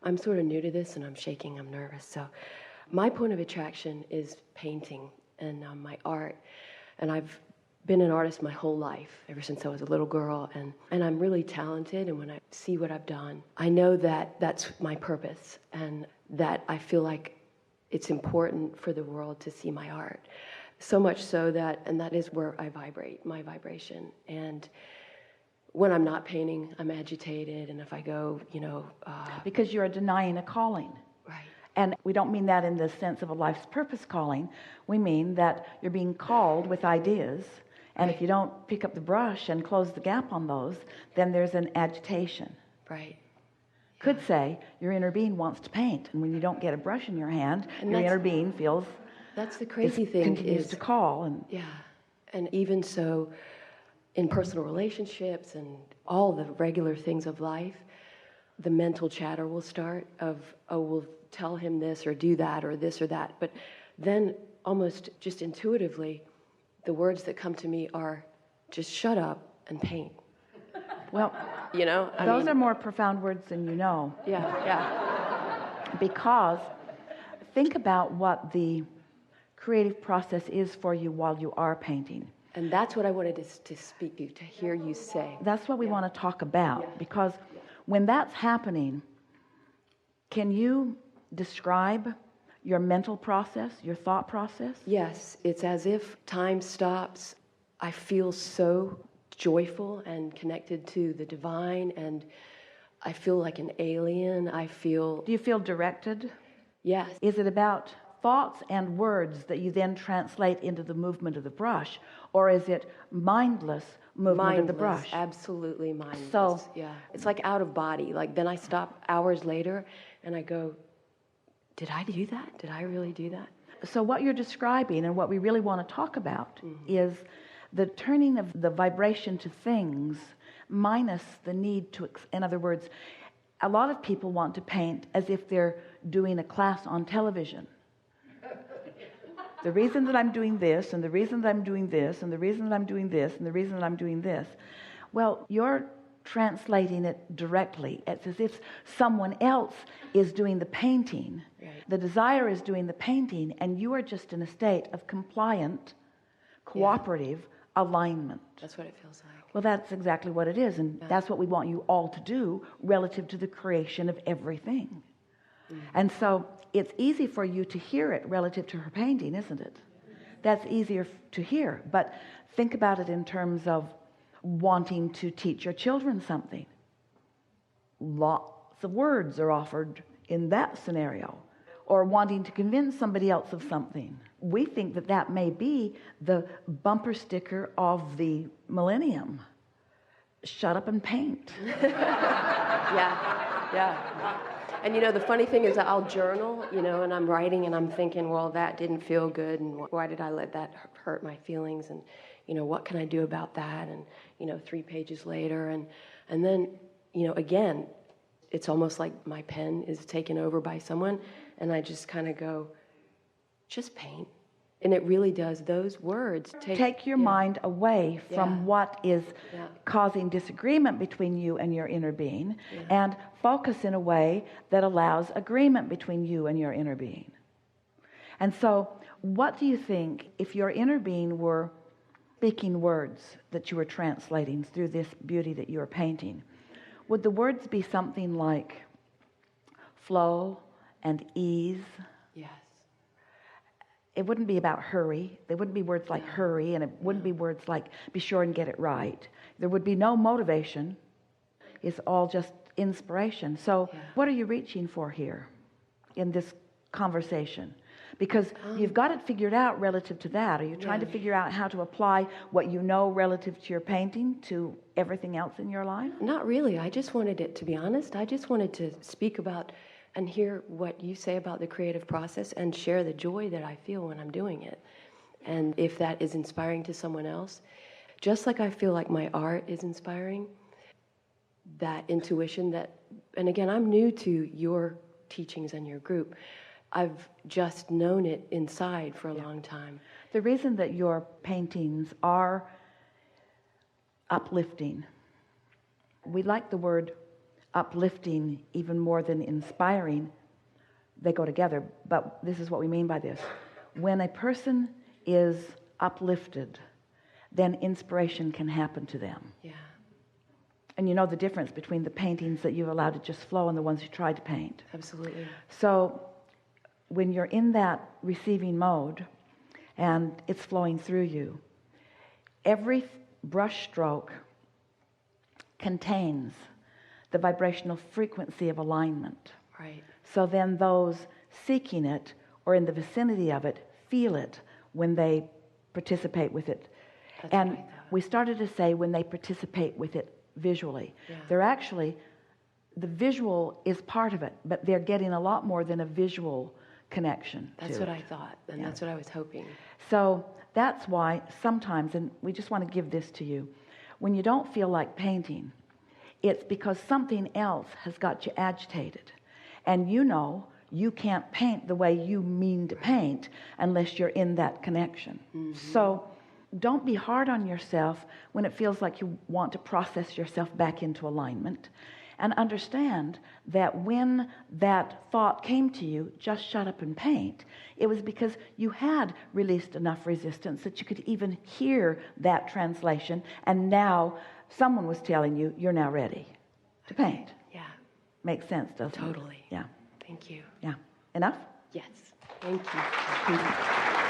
I'm sort of new to this and I'm shaking, I'm nervous. So my point of attraction is painting and my art. And I've been an artist my whole life, ever since I was a little girl. And I'm really talented. And when I see what I've done, I know that that's my purpose and that I feel like it's important for the world to see my art. So much so that, and that is where I vibrate, my vibration. And when I'm not painting, I'm agitated. And if I go, because you're denying a calling. Right. And we don't mean that in the sense of a life's purpose calling. We mean that you're being called with ideas. And if you don't pick up the brush and close the gap on those, then there's an agitation. Right. Could say your inner being wants to paint. And when you don't get a brush in your hand, your inner being feels... That's the crazy thing continues to call. And and even so, in personal relationships and all the regular things of life, the mental chatter will start of, oh, we'll tell him this or do that or this or that. But then almost just intuitively, the words that come to me are just shut up and paint. Well, those are more profound words than you know. Yeah. Because think about what the creative process is for you while you are painting. And that's what I wanted to speak to hear you say. That's what we want to talk about, because when that's happening, can you describe your mental process, your thought process? Yes, it's as if time stops. I feel so joyful and connected to the divine, and I feel like an alien. Do you feel directed? Yes. Is it about thoughts and words that you then translate into the movement of the brush, or is it mindless movement of the brush? Absolutely mindless. So it's like out of body. Like then I stop hours later and I go, did I do that? Did I really do that? So what you're describing and what we really want to talk about is the turning of the vibration to things minus the need to, in other words, a lot of people want to paint as if they're doing a class on television. The reason that I'm doing this, and the reason that I'm doing this, and the reason that I'm doing this, and the reason that I'm doing this. Well, you're translating it directly. It's as if someone else is doing the painting. Right. The desire is doing the painting, and you are just in a state of compliant, cooperative alignment. That's what it feels like. Well, that's exactly what it is, and that's what we want you all to do relative to the creation of everything. And so it's easy for you to hear it relative to her painting, isn't it? That's easier to hear. But think about it in terms of wanting to teach your children something. Lots of words are offered in that scenario. Or wanting to convince somebody else of something. We think that that may be the bumper sticker of the millennium. Shut up and paint. Yeah. And the funny thing is that I'll journal, and I'm writing and I'm thinking, well, that didn't feel good, and why did I let that hurt my feelings, and what can I do about that? And 3 pages later, and then again, it's almost like my pen is taken over by someone, and I just kind of go, just paint. And it really does. Those words take your mind away from what is causing disagreement between you and your inner being, and focus in a way that allows agreement between you and your inner being. And so what do you think if your inner being were speaking words that you were translating through this beauty that you are painting? Would the words be something like flow and ease? Yes. It wouldn't be about hurry. There wouldn't be words like hurry, and it wouldn't be words like be sure and get it right. There would be no motivation. It's all just inspiration. So what are you reaching for here in this conversation? Because you've got it figured out relative to that. Are you trying to figure out how to apply what you know relative to your painting to everything else in your life? Not really. I just wanted it, to be honest, I just wanted to speak about and hear what you say about the creative process and share the joy that I feel when I'm doing it. And if that is inspiring to someone else, just like I feel like my art is inspiring, that intuition that, and again, I'm new to your teachings and your group. I've just known it inside for a long time. The reason that your paintings are uplifting, we like the word uplifting even more than inspiring. They go together, but this is what we mean by this. When a person is uplifted, then inspiration can happen to them. Yeah. And you know the difference between the paintings that you've allowed to just flow and the ones you tried to paint. Absolutely. So when you're in that receiving mode and it's flowing through you, every brush stroke contains the vibrational frequency of alignment. Right. So then those seeking it or in the vicinity of it feel it when they participate with it. That's and what I thought. We started to say when they participate with it visually. Yeah. They're actually, the visual is part of it, but they're getting a lot more than a visual connection. That's to what it. I thought, and Yeah. that's what I was hoping. So that's why sometimes, and we just want to give this to you, when you don't feel like painting, it's because something else has got you agitated. And you know you can't paint the way you mean to paint unless you're in that connection. Mm-hmm. So don't be hard on yourself when it feels like you want to process yourself back into alignment. And understand that when that thought came to you, just shut up and paint, it was because you had released enough resistance that you could even hear that translation, and now someone was telling you you're now ready to paint. Yeah. Makes sense, doesn't it? Totally. Yeah. Thank you. Yeah. Enough? Yes. Thank you.